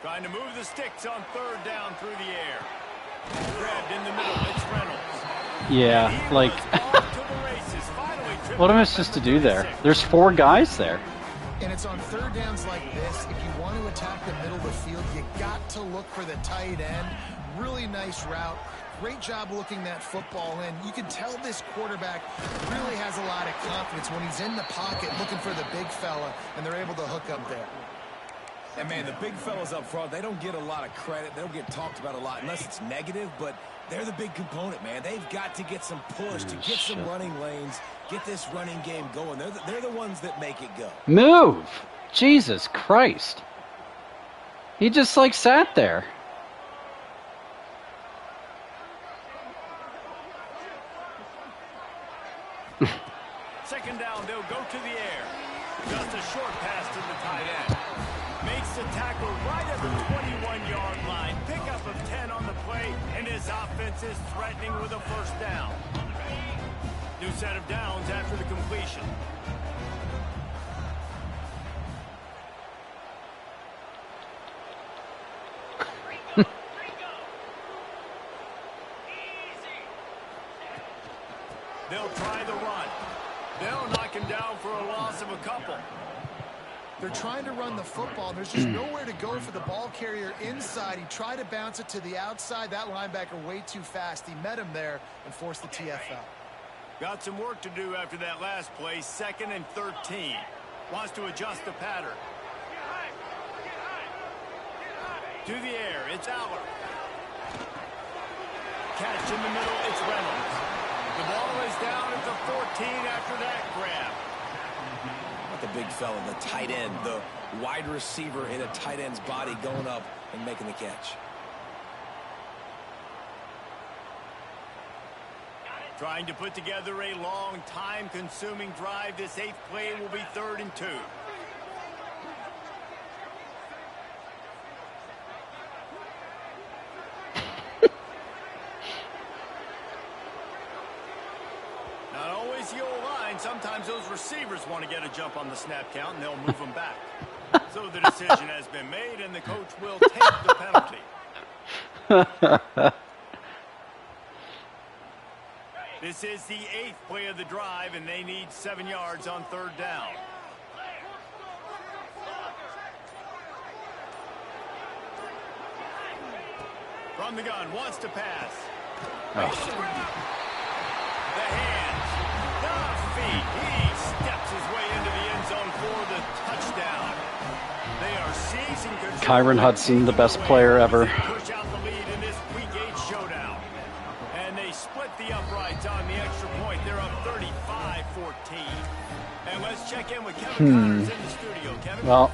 Trying to move the sticks on third down through the air. Grabbed in the middle. It's Reynolds. Yeah, like, what am I supposed to do there? There's 4 guys there. And it's on third downs like this, if you want to attack the middle of the field, you got to look for the tight end. Really nice route. Great job looking that football in. You can tell this quarterback really has a lot of confidence when he's in the pocket looking for the big fella, and they're able to hook up there. And, man, the big fellas up front, they don't get a lot of credit. They don't get talked about a lot unless it's negative, but they're the big component, man. They've got to get some push, to get some running lanes, get this running game going. They're the ones that make it go. Move! Jesus Christ. He just, like, sat there. Second down, they'll go to the air. Just a short pass to the tight end. Makes the tackle right at the 21-yard line. Pickup of 10 on the play, and his offense is threatening with a first down. New set of downs after the completion. They'll try the run. They'll knock him down for a loss of a couple. They're trying to run the football. There's just nowhere to go for the ball carrier inside. He tried to bounce it to the outside. That linebacker way too fast. He met him there and forced the TFL. Got some work to do after that last play. 2nd and 13. Wants to adjust the pattern. To the air, it's Aller. Catch in the middle, it's Reynolds. The ball is down at the 14 after that grab. The big fella, the tight end, the wide receiver in a tight end's body going up and making the catch. Trying to put together a long, time-consuming drive. This 8th play will be 3rd and 2. Not always the old line. Sometimes those receivers want to get a jump on the snap count, and they'll move them back. So the decision has been made, and the coach will take the penalty. This is the 8th play of the drive, and they need 7 yards on 3rd down. From the gun, wants to pass. Oh. The hands, the feet. He steps his way into the end zone for the touchdown. They are seizing control. Kyron Hudson, the best player ever. Push out the lead in this Week 8 showdown. And they split the uprights on the extra point. They're up 35-14. And let's check in with Kevin Connors in the studio. Kevin? Well,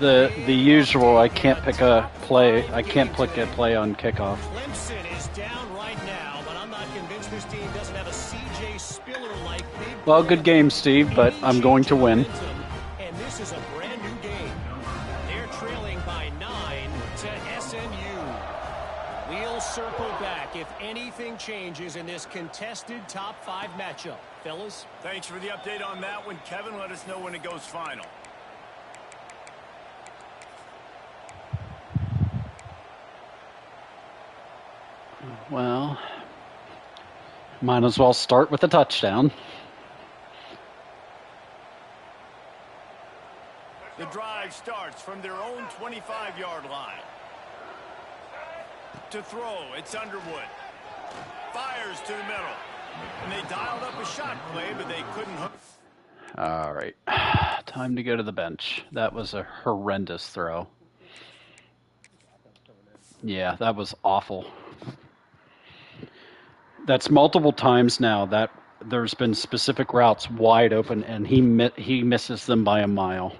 the usual. I can't pick a play. I can't pick a play on kickoff. Clemson is down right now, but I'm not convinced this team doesn't have a CJ Spiller-like big. Well, good game, Steve, but I'm going to win. And this is a brand new game. They're trailing by 9 to SMU. We'll circle back if anything changes in this contested top 5 matchup. Fellas? Thanks for the update on that one, Kevin. Let us know when it goes final. Well, might as well start with a touchdown. The drive starts from their own 25-yard line. To throw, it's Underwood. Fires to the middle. And they dialed up a shot play, but they couldn't hook. All right. Time to go to the bench. That was a horrendous throw. Yeah, that was awful. That's multiple times now that there's been specific routes wide open, and he misses them by a mile.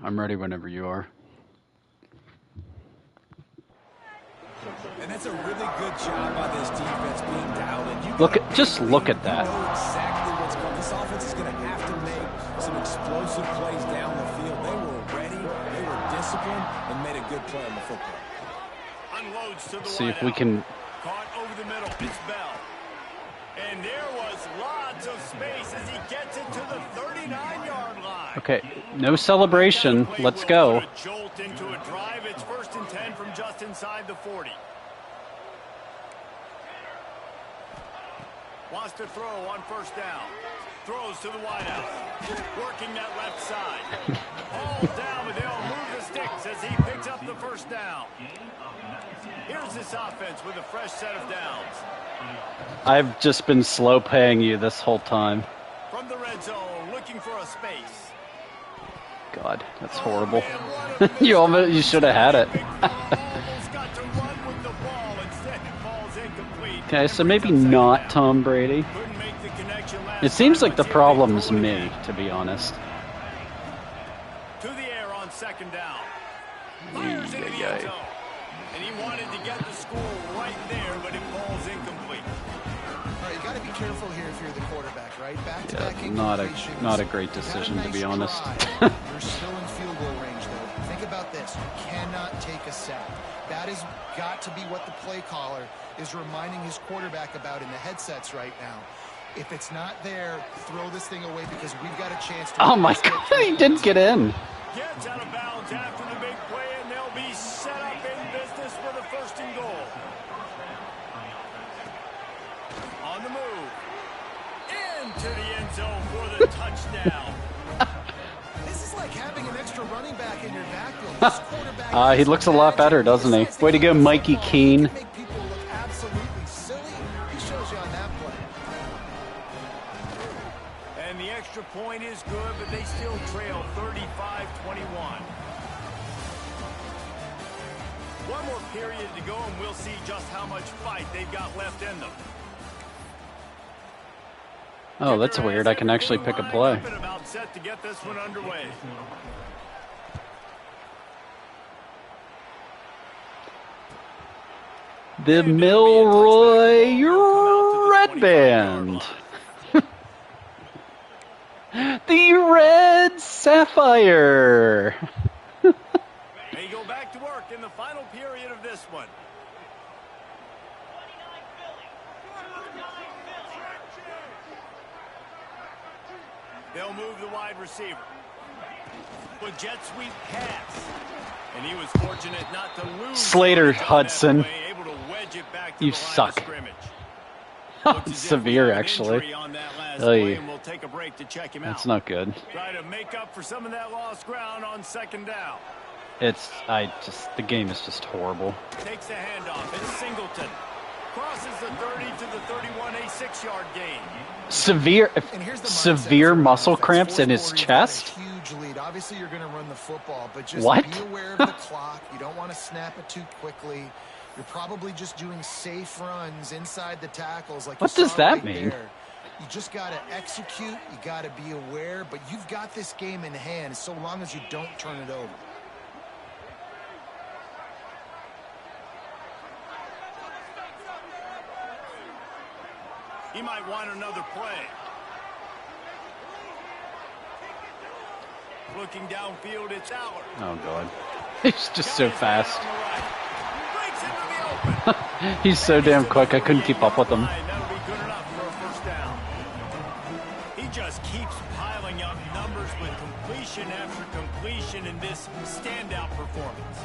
I'm ready whenever you are. And that's a really good job by this defense being dialed in. Just look at that. You know exactly what's going on. This offense is going to have to make some explosive plays down the field. They were ready, they were disciplined, and made a good play on the football. Unloads to the See if we can. Caught over the middle. It's Bell. And there was lots of space as he gets it to the 39-yard line. Okay, no celebration. Let's go. A jolt into a drive. It's 1st and 10 from just inside the 40. Wants to throw on 1st down. Throws to the wideout. Working that left side. All down, but they'll move the sticks as he picks up the 1st down. Here's this offense with a fresh set of downs. I've just been slow paying you this whole time. From the red zone, looking for a space. God, that's horrible. You should have had it. Okay, so maybe not Tom Brady. It seems like the problem's me, to be honest. To the air on 2nd down. Fires into the end zone. And he wanted to get the score right there, but it falls incomplete. All right, you got to be careful here if you're the quarterback, right? Back-to-back Yeah, not a great decision, to be honest. You're still in field goal range, though. Think about this. You cannot take a sack. That has got to be what the play caller is reminding his quarterback about in the headsets right now. If it's not there, throw this thing away because we've got a chance to... Oh, my God, he didn't get in. Gets out of bounds after the big play, and they'll be set up in business with a 1st and goal. On the move. Into the end zone for the touchdown. This is like having an extra running back in your backfield. This quarterback He looks a lot better, doesn't he? Way to go, Mikey Keene. Make people look absolutely silly. He shows you on that play. And the extra point is good, but they still trail 35-21. One more period to go, and we'll see just how much fight they've got left in them. Oh, that's weird. I can actually pick a play. About set to get this one underway. The Milroy Red Band. The Red Sapphire. They go back to work in the final period of this one. They'll move the wide receiver. With jet sweep pass. And he was fortunate not to lose. Slater Hudson. Way, able to wedge it back to You the line suck. of scrimmage. Severe, actually. We'll take a break to check him That's out. not good. Try to make up for some of that lost ground on 2nd down. The game is just horrible. Takes the handoff. It's Singleton. Crosses the 30 to the 31, a 6-yard gain. Severe muscle cramps in his chest? Huge lead. Obviously, you're going to run the football, but just What? be aware of the clock. You don't want to snap it too quickly. You're probably just doing safe runs inside the tackles. Like What you does saw that right mean? there. You just got to execute. You got to be aware, but you've got this game in hand so long as you don't turn it over. He might want another play. Looking downfield, it's Allard. Oh, God. He's just so fast. Breaks into the open. He's so damn quick, I couldn't keep up with him. That'll be good enough for a first down. He just keeps piling up numbers with completion after completion in this standout performance.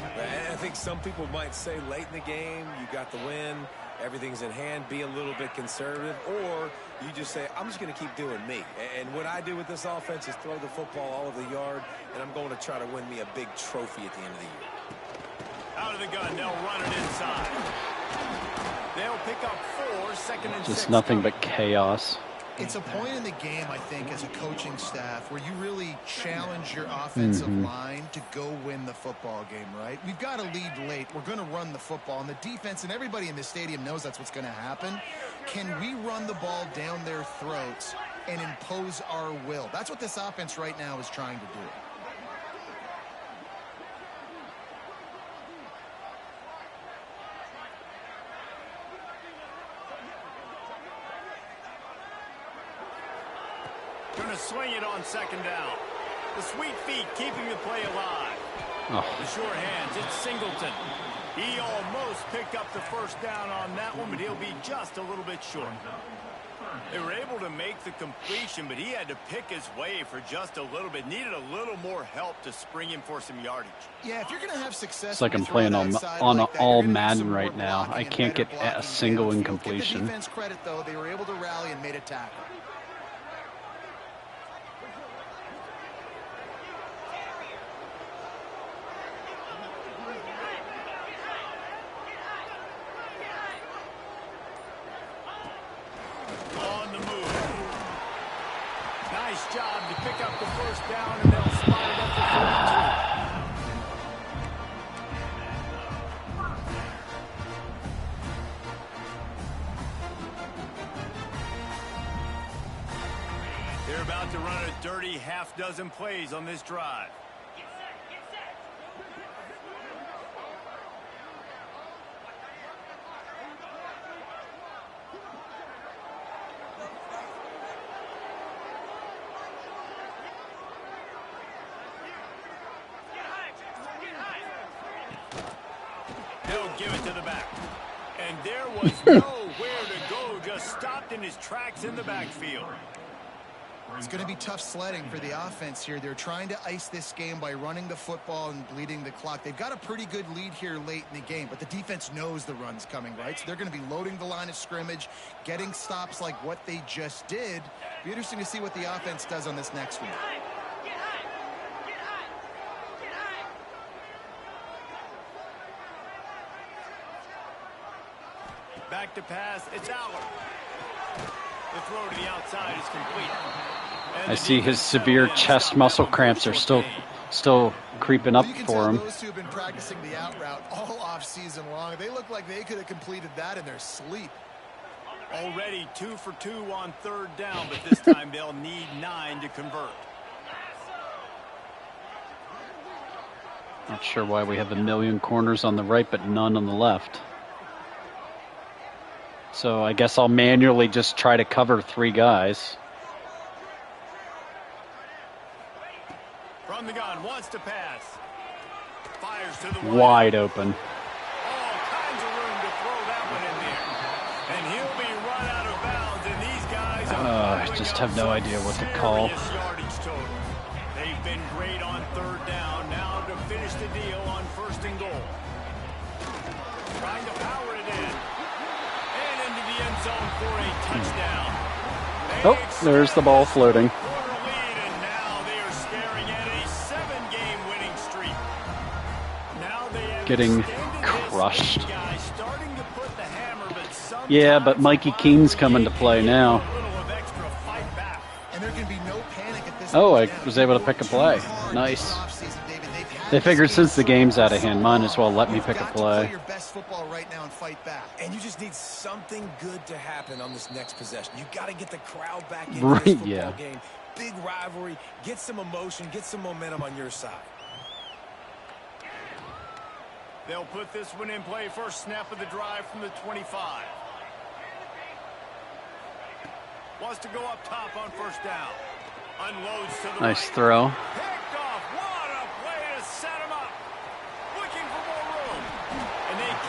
I think some people might say late in the game, you got the win, everything's in hand, be a little bit conservative, or you just say, I'm just going to keep doing me. And what I do with this offense is throw the football all over the yard, and I'm going to try to win me a big trophy at the end of the year. Out of the gun, they'll run it inside. They'll pick up 4, second and 6. Just nothing but chaos. It's a point in the game, I think, as a coaching staff where you really challenge your offensive line to go win the football game, right? We've got to lead late. We're going to run the football. And the defense and everybody in the stadium knows that's what's going to happen. Can we run the ball down their throats and impose our will? That's what this offense right now is trying to do. Going to swing it on second down. The sweet feet keeping the play alive. Oh. The sure hands, it's Singleton. He almost picked up the first down on that one, but he'll be just a little bit short. They were able to make the completion, but he had to pick his way for just a little bit. Needed a little more help to spring him for some yardage. Yeah, if you're going to have success, It's like I'm playing on all Madden right now. I can't get a single incompletion. Give the defense credit, though. They were able to rally and made a tackle. On the move. Nice job to pick up the first down, and they'll spot it at the 42. They're about to run a dirty half-dozen plays on this drive. They'll give it to the back. And there was nowhere to go, just stopped in his tracks in the backfield. It's going to be tough sledding for the offense here. They're trying to ice this game by running the football and bleeding the clock. They've got a pretty good lead here late in the game, but the defense knows the run's coming, right? So they're going to be loading the line of scrimmage, getting stops like what they just did. Be interesting to see what the offense does on this next one. Back to pass, it's Aller. The throw to the outside is complete. I see his severe chest muscle cramps are still creeping up for him. Those two have been practicing the out route all off season long. They look like they could have completed that in their sleep. Already 2 for 2 on third down, but this time they'll need 9 to convert. Not sure why we have a million corners on the right but none on the left. So I guess I'll manually just try to cover 3 guys. From the gun, wants to pass. Fires to the wide open. All kinds of room to throw that one in there. And he'll be run out of bounds, and these guys are I just have no idea what to call. yardage total. They've been great on third down. Now to finish the deal on first and goal. Trying to power it in. And into the end zone for a touchdown. Oh, there's the ball floating. Getting crushed. Yeah, but Mikey Keene's coming to play now. And there can be no panic at this Oh, I was able to pick a play. Nice. They figured since the game's out of hand, might as well let me pick a play. Your best football right now and fight back. And you just need something good to happen on this next possession. You got to get the crowd back into this football game. Big rivalry. Get some emotion. Get some momentum on your side. They'll put this one in play. First snap of the drive from the 25. Wants to go up top on first down. Unloads to the nice right. throw. Picked off. What a play to set him up.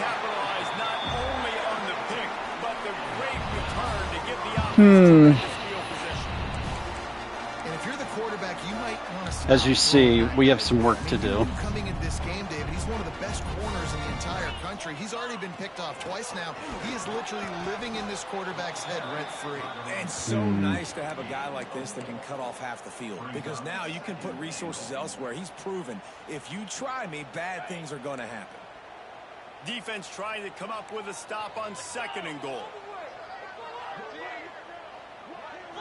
capitalize not only on the pick, but the great return to give the offense tremendous field position. And if you're the quarterback, you might want to stop. As you see, we have some work to do. Coming into this game, David, he's one of the best corners in the entire country. He's already been picked off twice now. He is literally living in this quarterback's head rent-free. And so nice to have a guy like this that can cut off half the field, because now you can put resources elsewhere. He's proven if you try me, bad things are going to happen. Defense trying to come up with a stop on 2nd and goal.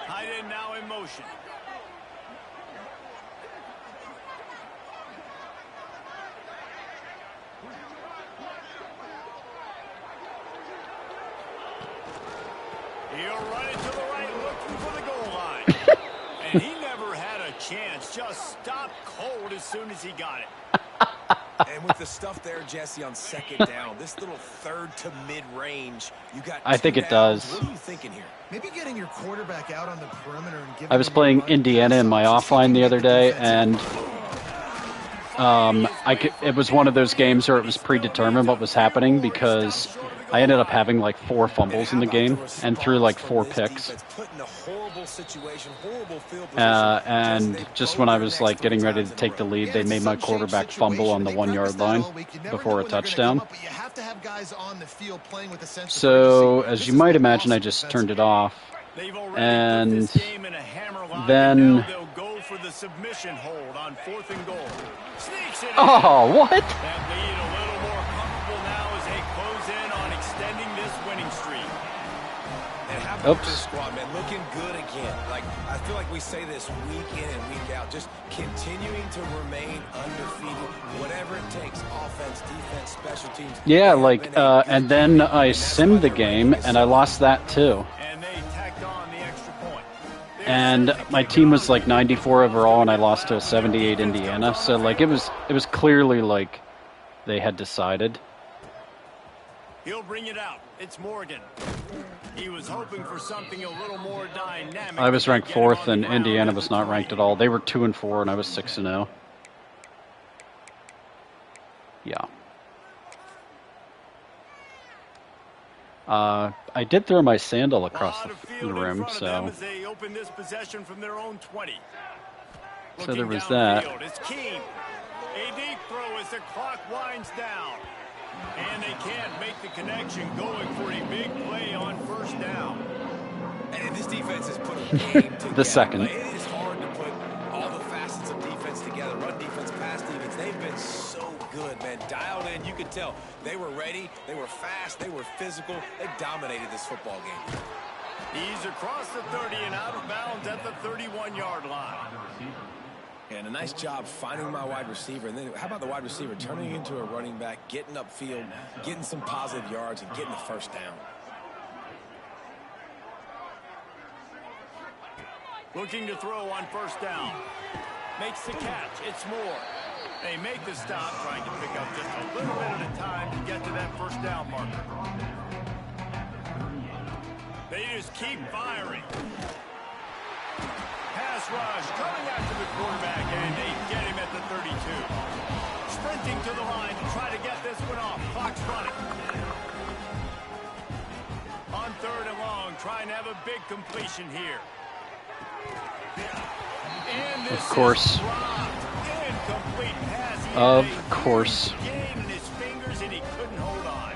Tight end now in motion. He'll run it to the right, looking for the goal line. And he never had a chance. Just stopped cold as soon as he got it. And with the stuff there, Jesse, on 2nd down, this little 3rd to mid-range, you got. I think it does. What are you thinking here? Maybe getting your quarterback out on the perimeter and giving I was playing Indiana in my offline the other day, and it was one of those games where it was predetermined what was happening, because I ended up having like 4 fumbles in the game and threw like 4 picks. And just when I was like getting ready to take the lead, they made my quarterback fumble on the 1-yard line before a touchdown. So as you might imagine, I just turned it off. And then for the submission hold on 4th and goal. Sneaks it in. Oh, what? That lead a little more comfortable now as they close in on extending this winning streak. And how about this squad, man? Looking good again. Like, I feel like we say this week in and week out, just continuing to remain undefeated, whatever it takes, offense, defense, special teams. Yeah, like, and then I simmed the game, and I lost that too. And they tacked on the extra point. And my team was like 94 overall, and I lost to a 78 Indiana. So like it was clearly like they had decided. He'll bring it out. It's Morgan. He was hoping for something a little more dynamic. I was ranked 4th, and Indiana was not ranked at all. They were 2-4, and I was 6-0. Yeah. I did throw my sandal across the room, so. They open this possession from their own 20. So there was that. It's Keene. A deep throw as the clock winds down. And they can't make the connection, going for a big play on 1st down. And this defense has put a game together. The second. It is hard to put all the facets of defense together. Run defense, pass defense. They've been so good, man. Dialed in. You could tell they were ready. They were fast. They were physical. They dominated this football game. He's across the 30 and out of bounds at the 31-yard line. And a nice job finding my wide receiver. And then how about the wide receiver turning into a running back, getting upfield, getting some positive yards, and getting the 1st down. Looking to throw on 1st down. Makes the catch. It's Moore. They make the stop, trying to pick up just a little bit at a time to get to that 1st down marker. They just keep firing. Pass rush coming after the quarterback, and they get him at the 32. Sprinting to the line to try to get this one off. Clock's running. On 3rd and long, trying to have a big completion here. And this Of course. incomplete pass. Of course. Gain in his fingers, and he couldn't hold on.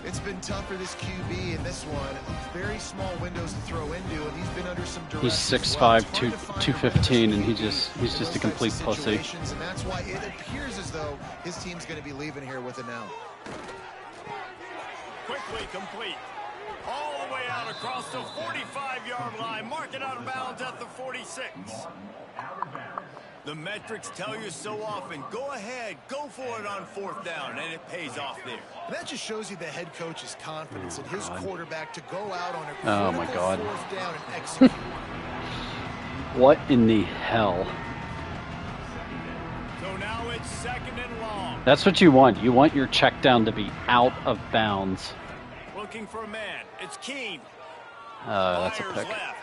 It's been tough for this QB in this one. Very small windows to throw into, and he's been under some duress. He's 6'5", 215, and he's just a complete pussy. And that's why it appears as though his team's going to be leaving here with it now. Quickly complete. All the way out across the 45-yard line. Mark it out of bounds at the 46. The metrics tell you so often, go ahead, go for it on 4th down, and it pays off there. And that just shows you the head coach's confidence in his quarterback to go out on a critical 4th down and execute. What in the hell? So now it's 2nd and long. That's what you want. You want your check down to be out of bounds. Looking for a man. It's Keene. That's a Fires pick. left.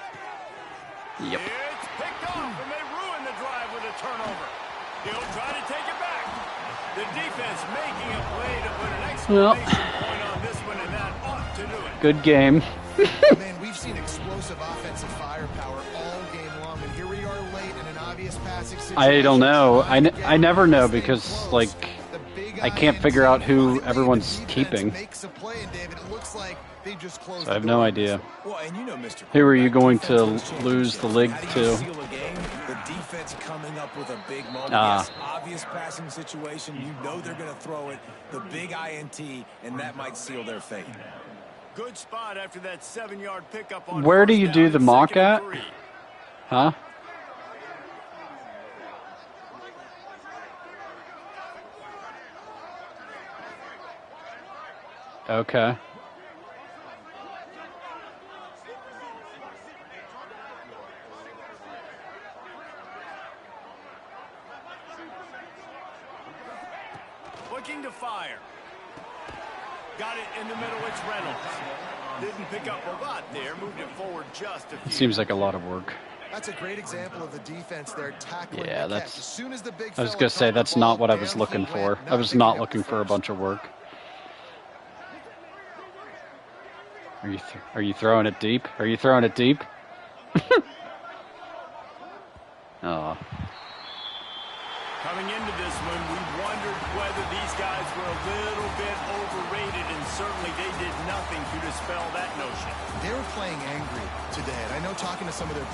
Yep. It's picked off, and they ruin the drive with a turnover. He'll try to take it back. The defense making a play to put an exclamation point on this one, and that ought to do it. Good game. Man, we've seen explosive offensive firepower all game long, and here we are late in an obvious passing situation. I don't know. I never know because, like, I can't figure out who everyone's keeping. So I have no idea. Who are you going to lose the league to? The defense coming up with a big moment. Yes, obvious passing situation. You know they're going to throw it. The big INT, and that might seal their fate. Good spot after that 7-yard pickup on. Where do you do the mock at? Huh? Okay. Looking to fire. Got it in the middle. It's Reynolds. Didn't pick up a lot there. Moved it forward just a few. Seems like a lot of work. That's a great example of the defense there tackling. Yeah, the catch. that's. As soon as the big I was gonna say that's not what I was looking for. I was not looking for a bunch of work. Are you throwing it deep? Are you throwing it deep? Oh. Coming into this one, we wondered whether these guys were a little bit overrated, and certainly they did nothing to dispel that notion. They were playing angry today, and I know talking to some of their